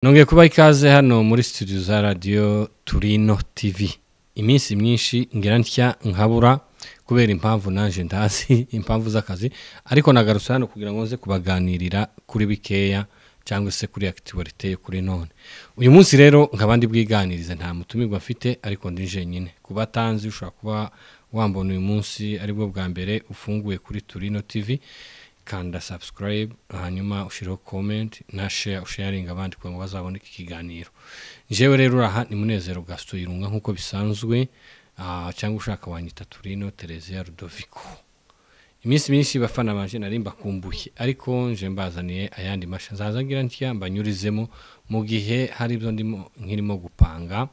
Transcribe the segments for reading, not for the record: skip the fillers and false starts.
Nongeye kuba ikaze hano muri studio za radio Turino TV. Iminsi myinshi ngira ntya nkabura kubera impamvu nanje ndazi impamvu z'akazi, ariko nagarutse hano kugira ngo nze kubaganirira kuri bikeya cyangwa se kuri actualité kuri none. Uyu munsi rero nkabandi bwiganiriza nta mutumirwa mfite, ariko ndi jenyine. Kuba tanzi ushaka kuba wambona uyu munsi ari bwo bwa mbere ufunguye kuri Turino TV. Kanda subscribe, hanyuma ushiraho comment na sharing abandi kugira ngo bazabone iki kiganiro. Jewe rero uraha ni Munezero Gaston Irunga nkuko bisanzwe, cyangwa ushaka wanyita Turino Terezia Ludovico. Iminsi myinshi bafana banje narimba kumbuye, ariko nje mbazaniye ayandi masha nzazagira ntya mbanyurizemo mu gihe hari ibyo ndimo nkirimo gupanga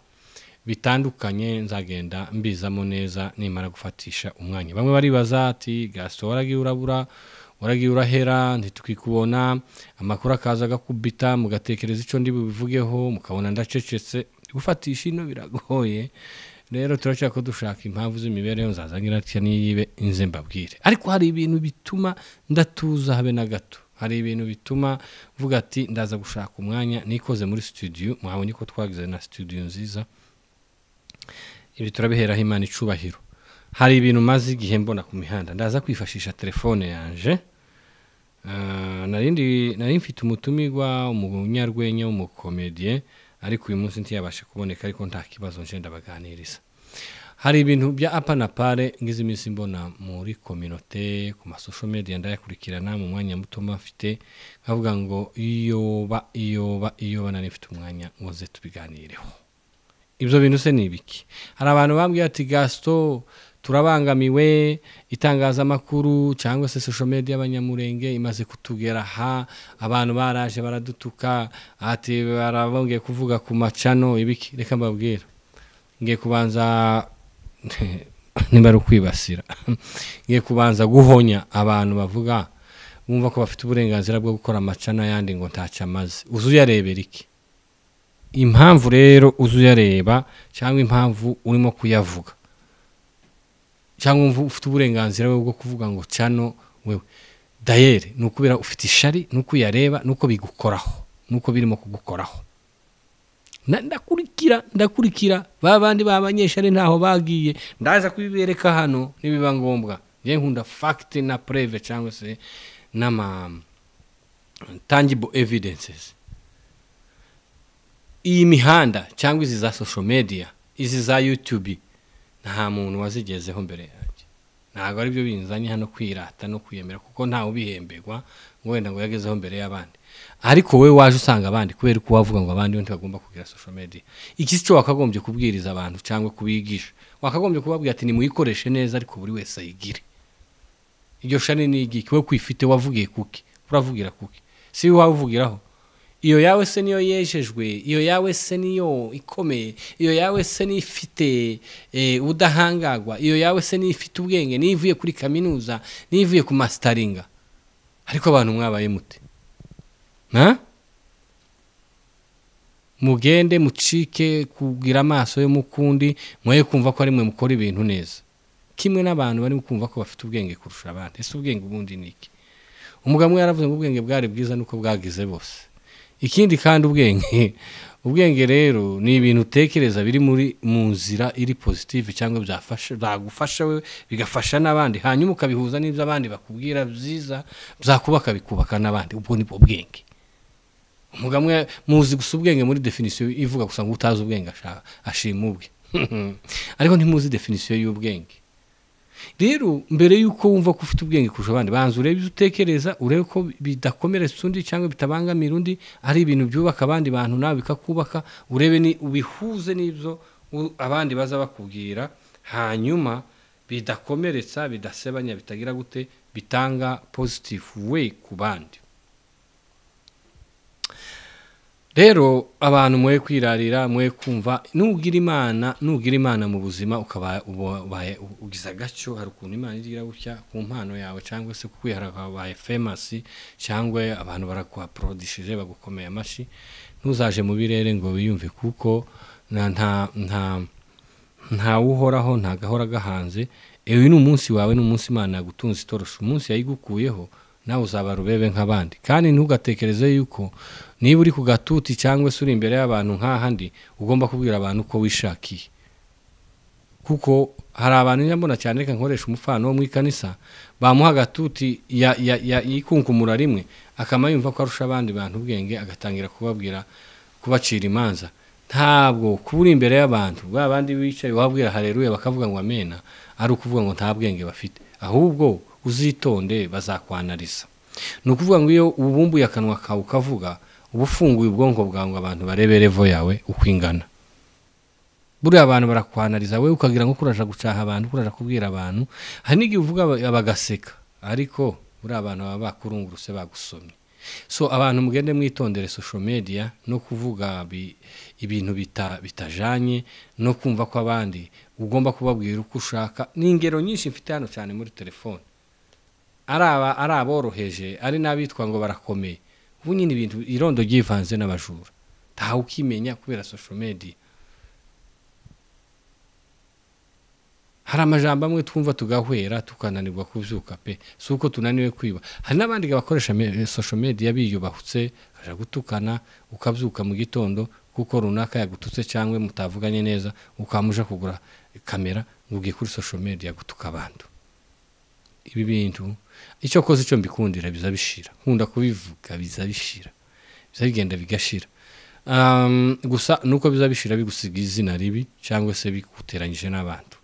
bitandukanye, nzagenda mbizamo neza nimara gufatisha umwanya. Bamwe baribaza ati Gaston waragiye urahera ntitukikubona, amakuru akaza gakubita mugatekereza ico ndi bubivugeho mukabona ndacecetse, gufatisha ino biragoye. Rero turashaka dushaka impamvu z'imibereho nzazagira ati niyibe inze mbabwire. Ariko hari ibintu bituma ndatuza habe na gato, hari ibintu bituma vuga ati ndaza gushaka umwanya nikoze muri studio. Mwabonye ko twagize na studio nziza, ibi turabiheraho Imana icubahiro. Hari ibintu mazi igihe mbona ku mihanda, ndaza kwifashisha telefone yanje. Nari mfite umutumirwa umunyarwenya w'umukomedie, ariko uyu munsi ntiyabashe kuboneka, ariko nta kibazo nje ndabaganiriza. Hari ibintu bya apana pare ngize iminsi mbona muri communauté ku ma social media ndayakurikirana mu mwanya muto mfite, nkavuga ngo iyo nari mfite umwanya ngoze tubiganireho. Ibyo bintu se nibiki? Hari abantu bambwiye ati Gaston turabangamiwe, itangazamakuru cyangwa se social media y'abanyamurenge imaze kutugera abantu baraje baradutuka, ati barabongeye kuvuga ku macano ibiki. Reka mbabwira, ngiye kubanza nimbara kwibasira ngiye kubanza guhonya abantu bavuga bumva ko bafite uburenganzira bwo gukora amacana yandi ngo ntaca amaze. Uzuyarebera iki? Impamvu rero uzuyareba cyangwa impamvu urimo kuyavuga cyangwa ufite uburenganzira bwo kuvuga ngo cano wewe dayere nukubera ufite ishari nuko yareba nuko bigukoraho nuko birimo kugukoraho. Ndakurikira babandi babanyeshari ntaho bagiye, ndaza kubibereka hano nibiba ngombwa. Je nkunda fact na preuve cyangwa se nama tangible evidences. Iyi mihanda cyangwa izi za social media, izi za YouTube, nta muntu wazigezeho mbere yanjye. Ntago ari byo binzanye hano kwirata no kwiyemera, kuko ntawe ubihemberwa ngo wenda ngo yagezeho mbere y'abandi. Ariko we waje usanga abandi kubera ko wavuga ngo abandi wenda bagomba kugira social media. Iki cyo wakagombye kubwiriza abantu cyangwa kubigisha, wakagombye kubabwira ati nimuyikoreshe neza, ariko buri wese ayigire. Iryo shani ni igiki? We kwifite wavugiye kuki? Uravugira kuki? Si wavugiraho iyo yawe se niyo yejejwe, iyo yawe se niyo ikomeye, iyo yawe se nifite udahangagwa, iyo yawe se nifite ubwenge, nivuye kuri kaminuza, nivuye ku masteringa. Ariko abantu mwabaye mute? Mugende mucike kugira amaso yo mukundi, mwaye kumva ko ari mwe mukora ibintu neza, kimwe n'abantu bari kumva ko bafite ubwenge kurusha abandi. Ese ubwenge ubundi niki? Umugamwe yaravuze ngo ubwenge bwari bwiza nuko bwagize bose. Ikindi kandi ubwenge rero ni ibintu utekereza biri mu nzira iri positive cyangwa byagufasha wewe bigafasha n'abandi, hanyuma ukabihuza n'ibyo abandi bakubwira byiza byakubaka bikubaka n'abandi. Ubwo ni ubwenge. Umugamwe muzi gusa ubwenge muri definition ivuga gusa ngo utazi ubwenge ashima ubwe ariko ntimuzi definition y'ubwenge. Rero mbere yuko wumva ko ufite ubwenge kurusha abandi, banza urebe ibyo utekereza, urebe ko bidakomeretsa undi cyangwa bitabangamira undi, ari ibintu byubaka abandi bantu nawe bikakubaka. Urebe ni ubihuze n'ibyo abandi baza bakubwira, hanyuma bidakomeretsa, bidasebanya, bitagira gute, bitanga positive way ku bandi. Rero abantu mwe kwirarira, mwe kumva nugira Imana mu buzima, ukaba ugiza gacyo. Hari ukuntu Imana igira gutya ku mpano yawe cyangwa se kukwihara baye famous cyangwa abantu barakwaprodishije bagukomeye amashi. Ntuzaje mu birere ngo wiyumve, kuko nta uhoraho, nta gahora gahanze. Ewe ni umunsi wawe, ni umunsi Imana yagutunze itorosha. Umunsi yayigukuyeho nawe uzaba rubebe nk'abandi kandi ntugatekereze yuko niba uri ku gatuti cyangwa se uri imbere y'abantu nk'ahandi ugomba kubwira abantu uko wishakiye kuko hari abantu nyambona cyane reka nkoresha umufano wo mu ikanisa bamuha gatuti yikunkumura rimwe akama yumva ko arusha abandi bantu ubwenge agatangira kubabwira kubacira imanza ntabwo kubura imbere y'abantu babandi bicaye wabwira haleluya bakavuga ngo amena ari ukuvuga ngo nta bwenge bafite ahubwo uzitonde bazakwanariza nukuvuga ngo iyo ubumbuye akanwa kawe ukavuga ubufunguye ubwonko bwawe ngo abantu barebe level yawe ukwingana buri abantu barakwanariza we ukagira ngo kuraje gucaha abantu kuraje kubwira abantu hari n'igihe uvuga abagaseka ariko buri abantu baba bakurunguruse bagusomye so abantu mugende mwitondere social media no kuvuga ibintu bitajanye no kumva ko abandi ugomba kubabwira uko ushaka n'ingero nyinshi mfite hano cyane muri telefone araboroheje ari nabitwa ngo barakomeye ubu nyine ibintu irondo givanze n'abajura taho ukimenya kubera social media hari amajambo amwe twumva tugahwera tukananirwa kuvyuka pe suko tunaniwe kwiba hari nabandi bakoresha social media biyubahutse aje gutukana ukavyuka mu gitondo kuko runaka yagututse cyangwa mutavuganye neza ukamuja kugura kamera ngo ugiye kuri social media gutuka abantu ibi bintu icyo koze cyo mbikundira bizabishira nkunda kubivuga bizabishira bizagenda bigashira gusa nuko bizabishira bigusiga izina ribi cyangwa se bikuteranyije n'abantu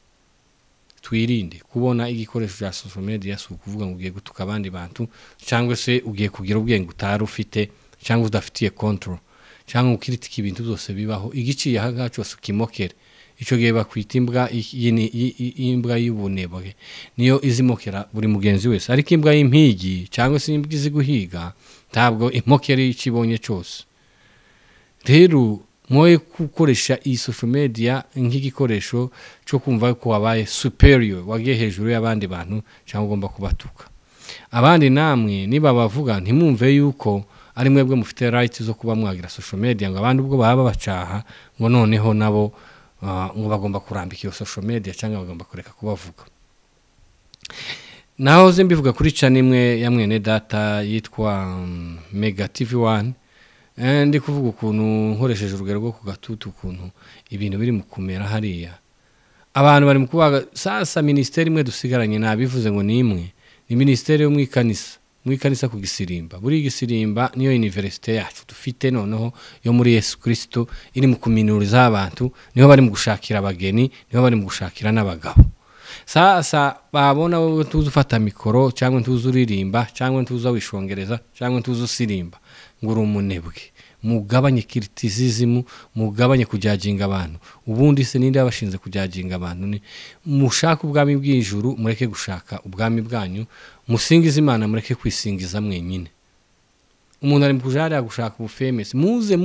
twirinde kubona igikoresho cya social media so kuvuga ngo ugiye gutuka abandi bantu cyangwa se ugiye kugira ubwenge utari ufite cyangwa udafitiye control cyangwa ukiritika ibintu byose bibaho igiciye aha cyose ukimokere icyo gihe bakwita imbwa y'ubunebwe niyo izimokera buri mugenzi wese ariko imbwa y'impigi cyangwa se imbwa iziguhiga ntabwo imokere ikibonye cyose rero mwoye gukoresha iyi social media nk'igikoresho cyo kumva ko wabaye superior wagiye hejuru y'abandi bantu cyangwa ugomba kubatuka abandi namwe niba bavuga ntimumve yuko ari mwebwe mufite right zo kuba mwagira social media ngo abandi ubwo baba bacaha ngo noneho nabo ngo bagomba kurambika iyo social media cyangwa bagomba kureka kubavuga naho mbivuga kuri channel imwe ya mwene data yitwa Mega TV1 ndi kuvuga ukuntu nkoresheje urugero rwo ku gatutu ukuntu ibintu biri mu kumera hariya abantu bari mu kubaga sasa ministeri imwe dusigaranye nabivuze ngo ni imwe ni ministeri yo mu ikanisa ku Gisirimba buri Gisirimba niyo university yacu dufite noneho yo muri Yesu Kristo iri mu kuminuriza abantu niho bari mu gushakira abageni niho bari mu gushakira n'abagabo sasa babona wowe tuzufata mikoro cyangwa tuzuririmba cyangwa tuzawishongereza cyangwa tuzusirimba nguru umunebwe mugabanye criticism mugabanye kujajinga abantu ubundi se ninde abashinze kujajinga abantu ni mushaka ubwami bw'ijuru mureke gushaka ubwami bwanyu musingiza Imana mureke kwisingiza mwenyine umuntu ari mukujara gushaka ubufemes muze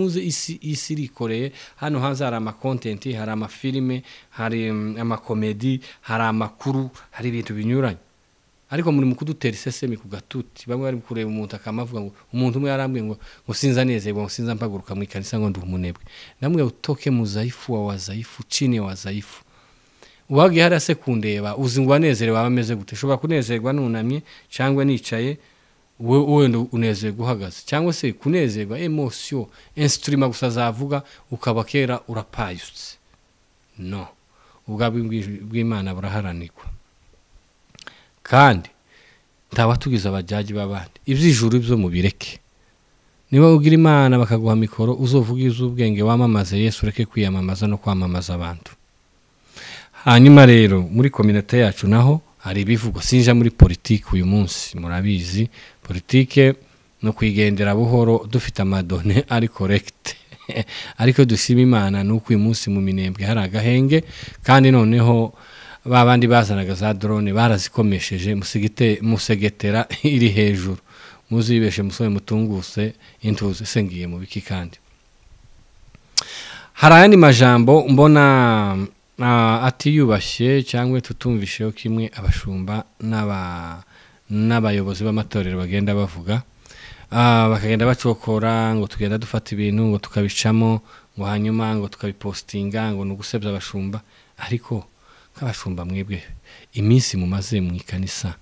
isi rikoreye hano hanze hari ama content hari ama filime hari ama comedy hari amakuru hari ibintu binyuranye ariko muri mukudutera isesemi ku gatuti bamwe bari kureba umuntu akamavuga ngo umuntu umwe yarambwiye ngo sinza nezerwa ngo sinza mpaguruka mu ikanisa ngo ndi umunebwe namwe utoke muzaifu wa wazaifu chini wa wazaifu uwagiye hari sekundeba uzi ngo anezere bameze gute shobora kunezerwa nunamye cyangwa nicaye wowe unezerwa uhagaze cyangwa se kunezerwa emotion instrument gusa zavuga ukabakera urapayutse no ubwabwi bw'Imana buraharanirwa kandi ntawatugiza abajaji babandi iby'ijuru ibyo mubireke niba ugira Imana bakaguha mikoro uzovuga iz'ubwenge wamamaze Yesu reke kwiyamamaza no kwamamaza abantu hanyuma rero muri community yacu naho hari bivugo sinja muri politiki uyu munsi murabizi politike no kwigendera buhoro dufite amadone ari correct ariko dushima Imana nuko uyu munsi mu minembwe hari agahenge kandi noneho babandi bazanaga za drone barazikomesheje musegetera iri hejuru muzibeshe musoye mutunguse intuze sengiye mu biki kandi harayandi majambo mbona atiyubashye cyangwa tutumvisheho kimwe abashumba n'abayobozi b'amatorero bagenda bavuga bakagenda bacokora ngo tugenda dufata ibintu ngo tukabicamo ngo hanyuma ngo tukabipostinga ngo nugusebya abashumba ariko kabashumba mwebwe iminsi mumaze mu ikanisa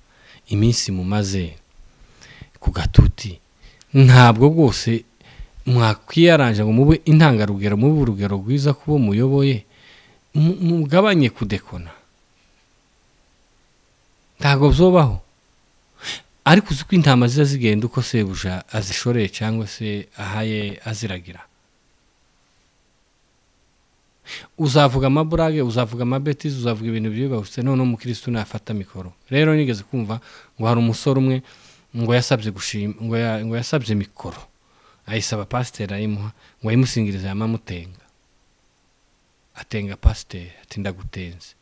iminsi mumaze ku gatuti ntabwo rwose mwakwiyaranje ngo mube intangarugero mube urugero rwiza kubo muyoboye mugabanye kudekona ntabwo byobaho ariko uzi ko intama ziza zigenda uko sebuja azishoreye cyangwa se ahaye aziragira uzavuga amaburage uzavuga amabetizi uzavuga ibintu byibahuse none umukristo nafata mikoro rero nigeze kumva ngo hari umusore umwe ngo yasabye gushima ngo yasabye mikoro ayisaba pasteur ayimuha ngo ayimusingirize yamamutenga atenga pasteur ati ndagutenze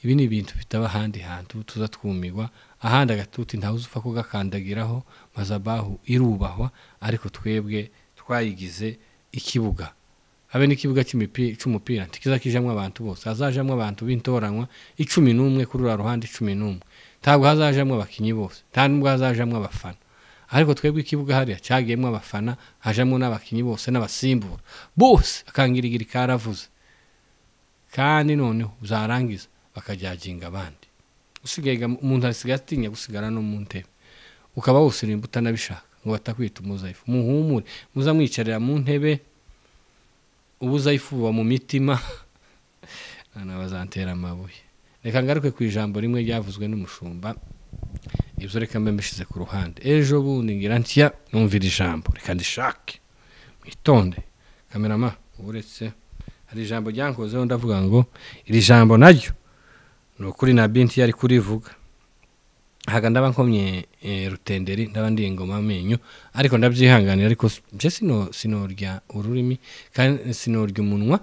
ibi ni ibintu bitaba handi hantu tuza twumirwa ahandi agatuti ntawe uzufa ko gakandagiraho mazabahu irubahwa ariko twebwe twayigize ikibuga habe n'ikibuga cy'umupira ntikiza kijamwe abantu bose azajamwe abantu bintoranywa 11 kuri ruhande 11 ntabwo hazajamwe abakinyi bose ntabwo hazajamwe abafana ariko twebwe ikibuga hariya cyagiyemwe abafana hajamwe n'abakinyi bose n'abasimbura bose akangirigiri karavuze kandi noneho uzarangiza bakajyaginga abandi usigaye umuntu asigaye atinya gusigara no mu ntebe ukaba usirimba utanabishaka ngo batakwita umuzayifu muhumure muza mwicarira mu ntebe ubuzayifu buba mu mitima bazantera amabuye reka ngaruke ku ijambo rimwe ryavuzwe n'umushumba ibyo reka mbe mbishize ku ruhande ejo bundi ngira ntya numvira ijambo reka ndishake mwitonde kamerama uretse hari ijambo ryankozeho ndavuga ngo iri jambo naryo nukuri na binti yari kurivuga haga ndaba nkomye rutenderi ndaba ndi ingoma amenyo ariko ndabyihanganira ariko je sinorya ururimi kandi sinorya umunwa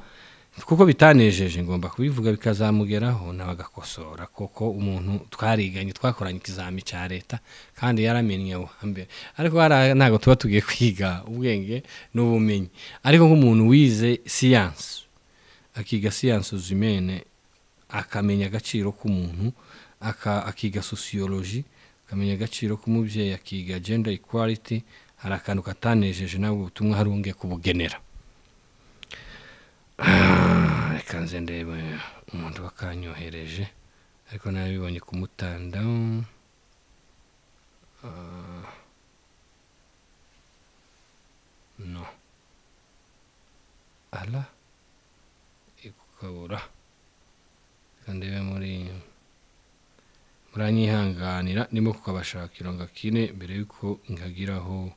kuko bitanejeje ngomba kubivuga bikazamugeraho nabagakosora koko umuntu twariganye twakoranye ikizami cya leta kandi yaramenye hambere ariko ntago tuba tugiye kwiga ubwenge n'ubumenyi ariko nk'umuntu wize science akiga sciences humaines akamenya agaciro k'umuntu akiga sociology akamenya agaciro k'umubyeyi akiga gender equality hari akantu katanejeje nawe ubutumwa harunge kubugenera reka nze ndebe umuntu wakanyohereje ariko nabibonye kumutanda no ala ikukabura kandi muri muranyihanganira nimo kukabashakira ngakine mbere yuko ngagiraho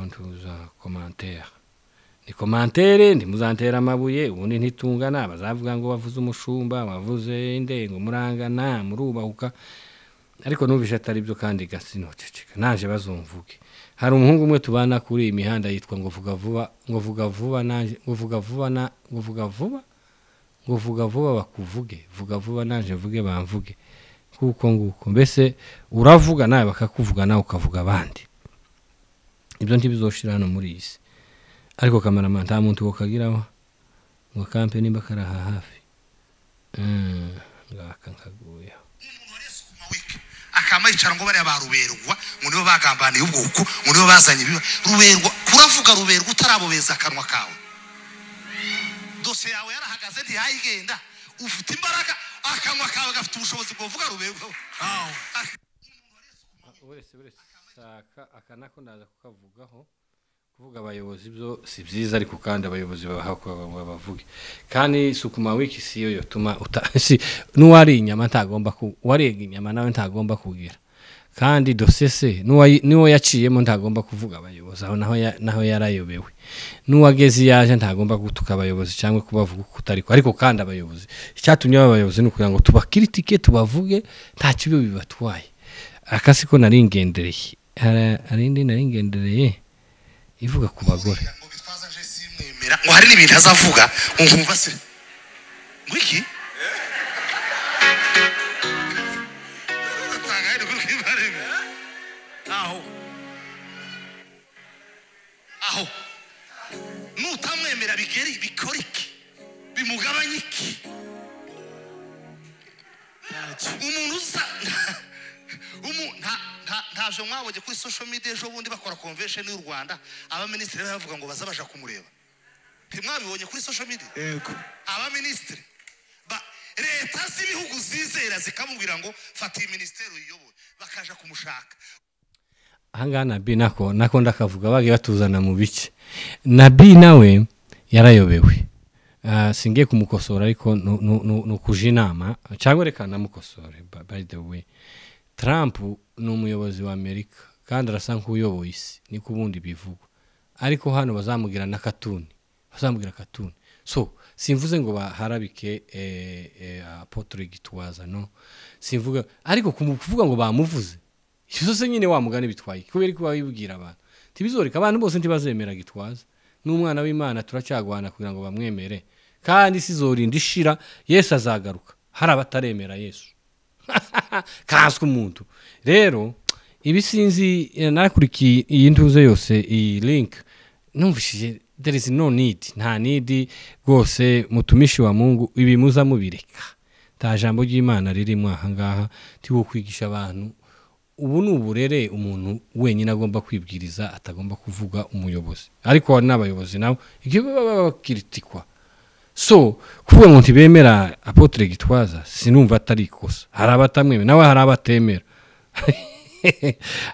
ntuza commentaire ni commentaire ndi muzantera amabuye ubundi ntitungana bazavuga ngo bavuze umushumba bavuze indengo murangana murubahuka ariko nubisha atari byo kandi gasinoceceka naje bazumvuge hari umuhungu umwe tubana kuri imihanda yitwa ngo vuga vuba bakuvuge vuga vuba naje mvuge bamvuge kuko nguko mbese uravuga nawe bakakuvuga nawe ukavuga abandi ibyo ntibizoshira hano muri isi ariko cameraman nta muntu wokagiraho ngo kampe nimba karaha hafi ngaka nkaguye akama yicara ngo bari abaruberwa ngo nibo bagambaniye ubwuko ngo nibo bazanye ruberwa kuravuga ruberwa utarabobeza akanwa kawe dose yawe yarahagaze ntiyayigenda ufite imbaraga akanwa kawe gafite ubushobozi bwo kuvuga ruberwa uretse saka akanako ndaza kukavugaho kuvuga abayobozi byo si byiza ariko kandi abayobozi bavuge kandi sukuma wiki siyo yotuma utasi nuwari inyama ntagomba ku warega inyama nawe ntagomba kugira kandi dosese niwo yaciyemo ntagomba kuvuga abayobozi aho naho yarayobewe nuwagezi yaje ntagomba gutuka abayobozi cyangwa kubavuga kutariko ariko kandi abayobozi icyatumye abayobozi no kugira ngo tubakritike tubavuge nta kibi bibatwaye akasi ko naringendereye arindi naringendereye ivuga ku bagore ngo hari n'ibintu azavuga nkumva se ngwiki aho nutamwemera bigeri bikoriki bimugabanyiki umuntu uza ntaje mwabonye kuri social media ejo bundi bakora convention y'u Rwanda abaminisitiri bavuga ngo bazabaja kumureba ntimwabibonye kuri social media yego abaminisitiri leta z'ibihugu zizera zikamubwira ngo fata iyi ministeri uyiyoboye bakaja kumushaka ahangaha Nabi nako ndakavuga bagiye batuzana mu bice. Nabi nawe yarayobewe. Singiye kumukosora ariko no kuja inama cyangwa reka namukosore. By the way, Trump ni umuyobozi wa Amerika kandi arasa nk'uyoboye isi niko ubundi bivugwa, ariko hano bazamugira na katuni, bazamugira katuni. So simvuze ngo baharabike Apotre Gitwaza, no simvuga, ariko kuvuga ngo bamuvuze cyose nyine wa mugani bitwaye kubera ko babibwira abantu tibizoreka abantu bose ntibazemera Gitwaza n'umwana w'Imana, turacyagwana kugira ngo bamwemere kandi sizorinda ishira. Yesu azagaruka, hari abataremera Yesu kaswe umuntu. Rero ibisinzi nakurikiye iyi ntuze yose iyi link numvishije there is no need, nta need rwose mutumishi wa Mungu ibi muza mubireka. Ta jambo ry'Imana ririmo ahangaha tiwo kwigisha abantu. Ubu nuburere umuntu wenyine agomba kwibwiriza, atagomba kuvuga umuyobozi, ariko hari n'abayobozi nabo ibyo bakiritikwa. So kuvuga ngo ntibemera Apotre Gitwaza sinumva atari ikosa. Hari abatamweme nawe hari abatemera.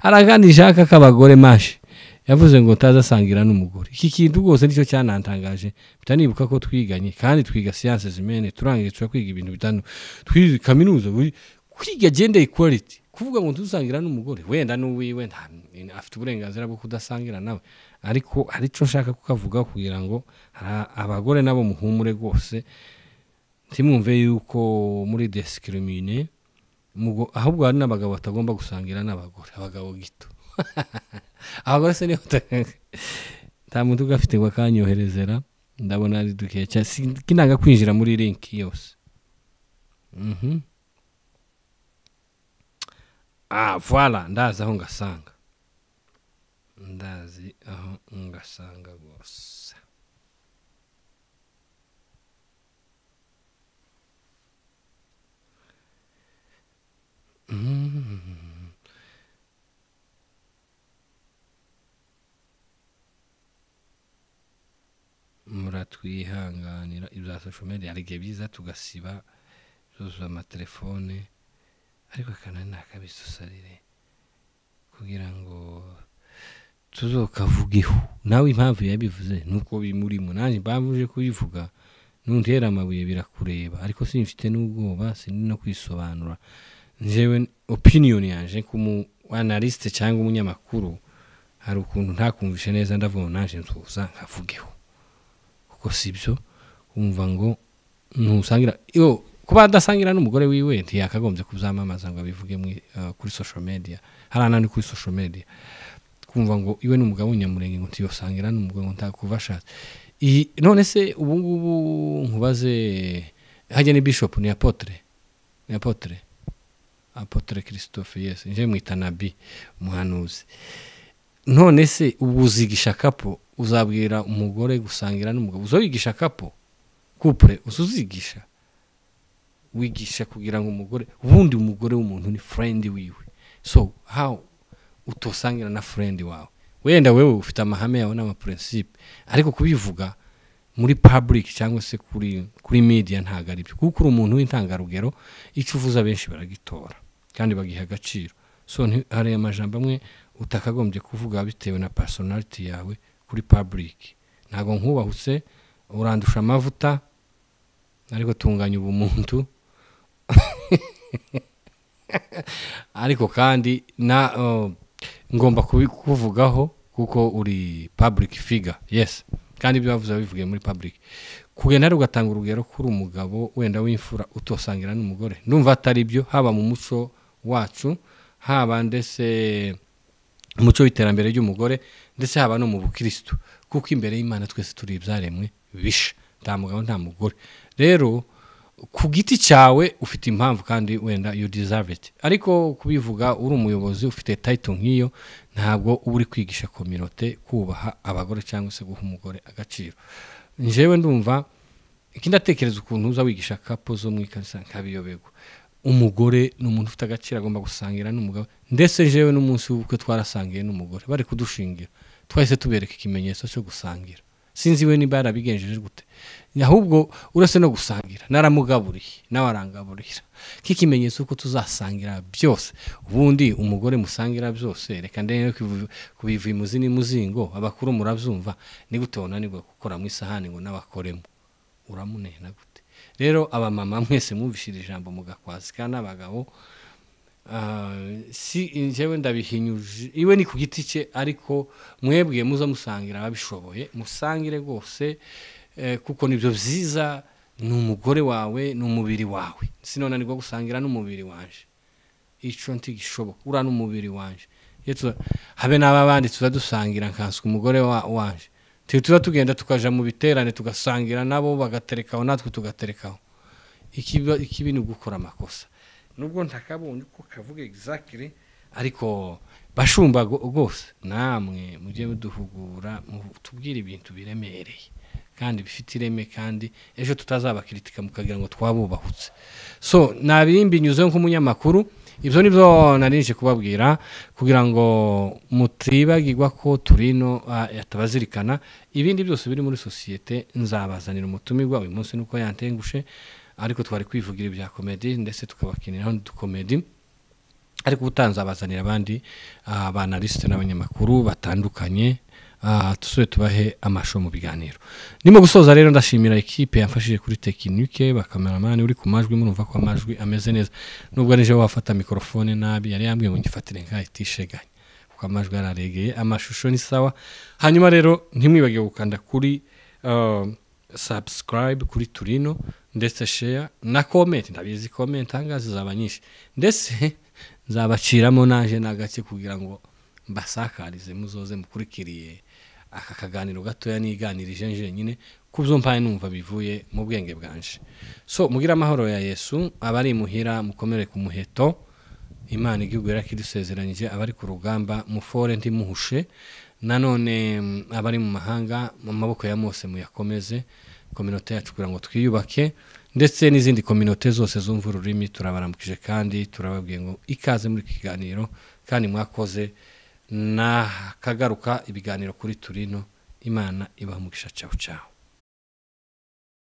Aragani jaka kabagore mashi yavuze ngo tazasangira n'umugore. Iki kintu rwose nicyo cyanantangaje. Bitanibuka ko twiganye kandi twiga sciences humaines, turangiye kwiga ibintu bitanu, twiga kaminuza kwiga gender equality. Kuvuga ngo tusangira n'umugore wenda n'uwiwe afite uburenganzira bwo kudasangira nawe, ariko hari cyo nshaka kukavuga kugira ngo abagore nabo muhumure rwose ntimwumve yuko muri discrimine ahubwo hari n'abagabo batagomba gusangira n'abagore, abagabo gito. Abagore se niyo nta muntu ugafite ngo akanyoherezera, ndabona ari duke cyane kinanga kwinjira muri link yose. Voilà, ndazi aho ngasanga rwose. Muratwihanganira ibya social media ari byiza tugasiba zuzuza amatelefone, ariko kana nakabisusarire kugira ngo tuzokavugeho. Nawe impamvu yabivuze nuko bimurimo, nanjye bamvuje kubivuga nuntera amabuye birakureba, ariko simfite n'ubwoba sinini no kwisobanura. Njewe opinion yanje kumu analyst cyangwa umunyamakuru hari ukuntu ntakumvishe neza, ndavuga nanje ntuza nkavugeho kuko sibyo umva ngo ntusangira kuba adasangira n'umugore wiwe ntiyakagombye kuzamamaza ngo abivuge kuri social media. Haranani kuri social media kumva ngo iwe n'umugabo nyamurenge ngo tiyosangira n'umugore ngo ntakuvasha. None se ubu ngubu nkubaze hajye ni bishop ni Apotre Christophe, yes nje mwita Nabi umuhanuzi. None se ubuzigisha kapo uzabwira umugore gusangira n'umugabo, uzoyigisha kapo couple usuzigisha wigisha kugira ngo umugore ubundi umugore w'umuntu ni friend wiwe. So how utosangira na friend wawe? Wenda wewe ufite amahame yawe n'ama principe, ariko kubivuga muri public cyangwa se kuri media ntago ari byo, kuko umuntu w'intangarugero icyo uvuza benshi baragitora kandi bagiha agaciro. So hari amajambo amwe utakagombye kuvuga bitewe na personality yawe kuri public. Ntago nkubahutse urandusha amavuta ariko tunganya ubumuntu ariko kandi ngomba kuvugaho kuko uri public figure. Yes, kandi byavuze bivuge muri public. Kugenda ari ugatanga urugero kuri umugabo wenda w'imfura utosangira n'umugore, ndumva atari byo, haba mu muco wacu, haba ndetse umuco w'iterambere ry'umugore, ndetse haba no mu bukristo, kuko imbere y'Imana twese turi ibyaremwe bisha, nta mugabo nta mugore. Rero ku giti cyawe ufite impamvu kandi wenda you deserve it, ariko kubivuga uri umuyobozi ufite title nk'iyo ntabwo uri kwigisha community kubaha abagore cyangwa se guha umugore agaciro. Njewe ndumva ikindatekereza ukuntu uza wigisha couple zo mwikanisa nkabiyobego. Umugore n'umuntu ufite agaciro agomba gusangira n'umugabo, ndetse jewe n'umunsi w'ubukwe twarasangiye n'umugore bari kudushingira, twahise tubereka ikimenyetso cyo gusangira. sinzi we niba yarabigenjeje gute ahubwo urase no gusangira naramugaburiye nawe arangaburira k'ikimenyetso ko tuzasangira byose ubundi umugore musangira byose reka ndenge kubiva imuzi n'imuzingo abakuru murabyumva ni gute wonanirwa gukora mu isahani ngo nabakoremo uramunena gute rero abamama mwese mwumvishira ijambo mugakwazika n'abagabo si njyewe ndabihinyuje iwe ni ku giti cye ariko mwebwe muza musangira ababishoboye musangire rwose kuko nibyo byiza ni umugore wawe ni umubiri wawe sinonanirwa gusangira n'umubiri wanje ico ntigishoboka ura n'umubiri wanje habe n'abandi tuzadusangira nkanswe umugore wanje tuba tugenda tukaja mu biterane tugasangira nabo bagaterekaho natwe tugaterekaho ikibi ni gukora amakosa nubwo ntakabonye uko kavuga exactly ariko bashumba gose namwe mujye muduhugura tubwire ibintu biremereye kandi bifite ireme kandi ejo tutazabakritika mukagira ngo twabubahutse so nabirimbi nyuze nk'umunyamakuru ibyo nibyo narinje kubabwira kugira ngo mutibagirwa ko Turino yatabazirikana ibindi byose biri muri societe nzabazanira umutumirwa uyu munsi nuko yantengushe ariko twari kwivugira ibya comedy ndetse tukabakiniraho comedy ariko utanzabazanira abandi abanaliste n'abanyamakuru batandukanye tusube tubahe amasho mu biganiro nimo gusoza rero ndashimira equipe yamfashije kuri technique bakameramani uri ku majwi murumva ko amajwi ameze neza nubwo arije wafata microphone nabi yari yambwiye ngo ngifatire nka itisheganye kuko amajwi araregeye amashusho ni sawa hanyuma rero ntimwibage gukanda kuri subscribe kuri Turino ndetse share na comment ndabizi comment angazi zabanyishe ndetse nzabaciramo naje nagake kugira ngo mbasakarize muzoze mukurikiriye aka kaganiro gatoya niganirije nje nyine kubyo mpaye numva bivuye mu bwenge bwanje so mugira amahoro ya Yesu abari muhira mukomere ku muheto Imana igihugu yarakidusezeranyije abari ku rugamba mufore ntimuhushe nanone abari mu mahanga mu maboko ya Mose muyakomeze communauté yacu kugira ngo twiyubake ndetse n'izindi communauté zose zumva ururimi turabaramukije kandi turababwiye ngo ikaze muri kiganiro kandi mwakoze na kagaruka ibiganiro kuri Turino Imana ibaha umugisha ciao ciao